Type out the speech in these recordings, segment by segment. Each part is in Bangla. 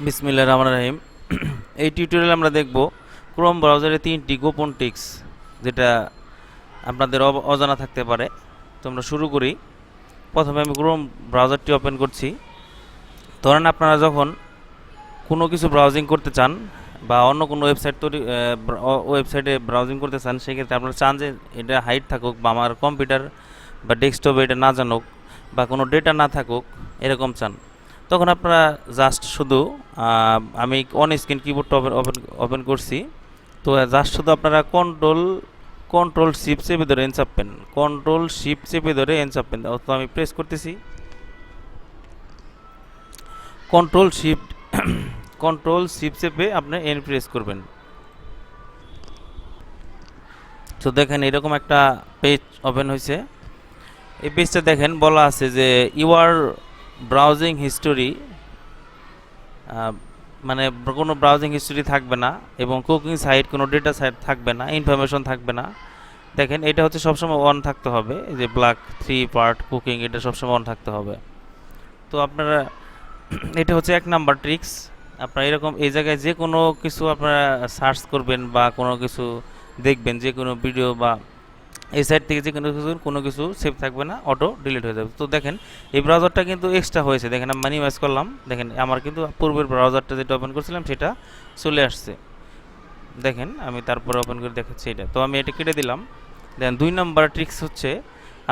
বিসমিল্লাহির রহমানির রহিম। এই টিউটোরিয়ালে আমরা দেখব ক্রোম ব্রাউজারে 3টি গোপন ট্রিক্স যেটা আপনাদের অজানা থাকতে পারে। তো আমরা শুরু করি। প্রথমে আমি ক্রোম ব্রাউজারটি ওপেন করছি। ধরেন আপনারা যখন কোনো কিছু ব্রাউজিং করতে চান বা অন্য কোনো ওয়েবসাইটে ব্রাউজিং করতে চান, সেক্ষেত্রে আপনারা চান যে এটা হাইড থাকুক বা আমার কম্পিউটার বা ডেস্কটপে এটা না জানুক বা কোনো ডেটা না থাকুক, এরকম চান। তখন আপনারা জাস্ট শুধু আমি অন স্ক্রিন কিবোর্ডটা ওপেন করছি। তো জাস্ট শুধু আপনারা কন্ট্রোল শিফট চেপে ধরে এন চাপবেন। কন্ট্রোল শিফট চেপে ধরে এন চাপবেন। তো আমি প্রেস করতেছি কন্ট্রোল শিফট কন্ট্রোল শিফট চেপে আপনি এন প্রেস করবেন। তো দেখেন এরকম একটা পেজ ওপেন হয়েছে। এই পেজটা দেখেন বলা আছে যে ইউর ব্রাউজিং হিস্টোরি, মানে কোনো ব্রাউজিং হিস্টোরি থাকবে না এবং কুকিং সাইট কোনো ডেটা সাইট থাকবে না, ইনফরমেশন থাকবে না। দেখেন এটা হচ্ছে সবসময় অন থাকতে হবে, এই যে ব্ল্যাক 3 পার্ট কুকিং, এটা সবসময় অন থাকতে হবে। তো আপনারা এটা হচ্ছে 1 নাম্বার ট্রিক্স। আপনারা এরকম এই জায়গায় যে কোনো কিছু আপনারা সার্চ করবেন বা কোনো কিছু দেখবেন, যে কোনো ভিডিও বা এই সাইট থেকে যে কোনো কিছু সেভ থাকবে না, অটো ডিলিট হয়ে যাবে। তো দেখেন এই ব্রাউজারটা কিন্তু এক্সট্রা হয়েছে। দেখেন আমি মিনিমাইজ করলাম, দেখেন আমার কিন্তু পূর্বের ব্রাউজারটা যেটা ওপেন করছিলাম সেটা চলে আসছে। দেখেন আমি তারপরে ওপেন করে দেখাচ্ছি এটা। তো আমি এটা কেটে দিলাম। দেন 2 নাম্বার ট্রিক্স হচ্ছে,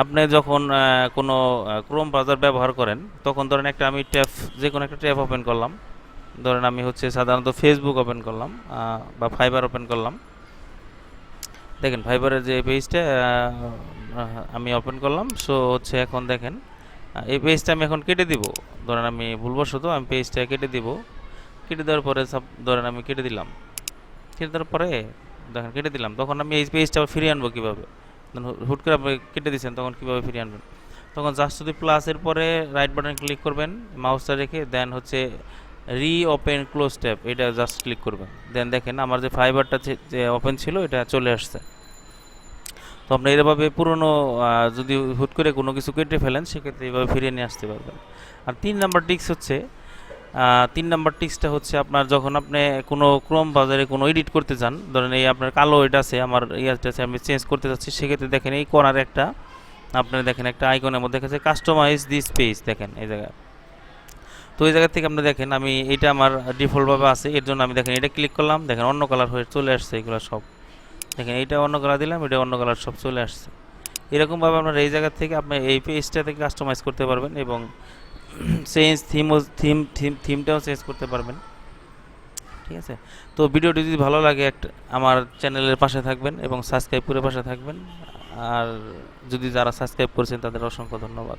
আপনি যখন কোনো ক্রোম ব্রাউজার ব্যবহার করেন, তখন ধরেন আমি ট্যাব, যে কোনো একটা ট্যাব ওপেন করলাম। ধরেন আমি হচ্ছে সাধারণত ফেসবুক ওপেন করলাম বা ফাইবার ওপেন করলাম। দেখেন ফাইবারের যে পেজটা আমি ওপেন করলাম। সো হচ্ছে এখন দেখেন এই পেজটা আমি এখন কেটে দিব। ধরেন আমি ভুলবশত আমি পেজটা কেটে দিব। কেটে দেওয়ার পরে ধরেন আমি কেটে দিলাম। কেটে দেওয়ার পরে দেখেন কেটে দিলাম, তখন আমি এই পেজটা আবার ফিরিয়ে আনবো কীভাবে? হুট করে আপনি কেটে দিচ্ছেন, তখন কীভাবে ফিরিয়ে আনবেন? তখন জাস্ট যদি প্লাসের পরে রাইট বাটন ক্লিক করবেন মাউসটা রেখে, দেন হচ্ছে রি ওপেন ক্লোজ ট্যাব, এটা জাস্ট ক্লিক করবেন। দেন দেখেন আমার যে ফাইবারটা যে ওপেন ছিল এটা চলে আসছে। তো আপনি এভাবে পুরনো যদি হুট করে কোনো কিছু কেটে ফেলেন, সেক্ষেত্রে এইভাবে ফিরিয়ে নিয়ে আসতে পারবেন। আর 3 নাম্বার টিক্স হচ্ছে, 3 নাম্বার টিক্সটা হচ্ছে আপনার যখন আপনি কোনো ক্রোম ব্রাউজারে কোনো এডিট করতে চান, ধরেন এই আপনার কালো এটা আছে, আমার ইয়াটা আছে, আমি চেঞ্জ করতে চাচ্ছি, সেক্ষেত্রে দেখেন এই কর্নার একটা আপনার দেখেন একটা আইকনের মধ্যে দেখেছে কাস্টমাইজ দিস পেজ, দেখেন এই জায়গায়। তো এই জায়গা থেকে আপনি দেখেন আমি এটা আমার ডিফল্টভাবে আছে, এর জন্য আমি দেখেন এটা ক্লিক করলাম, দেখেন অন্য কালার হয়ে চলে আসছে এগুলো সব। দেখেন এইটা অন্য কালার দিলাম, এটা অন্য কালার সব চলে আসছে। এরকমভাবে আপনারা এই জায়গা থেকে আপনি এই পেজটা থেকে কাস্টমাইজ করতে পারবেন এবং চেঞ্জ থিমটাও চেঞ্জ করতে পারবেন। ঠিক আছে। তো ভিডিওটি যদি ভালো লাগে আমার চ্যানেলের পাশে থাকবেন এবং সাবস্ক্রাইব করে পাশে থাকবেন। আর যদি যারা সাবস্ক্রাইব করেছেন তাদের অসংখ্য ধন্যবাদ।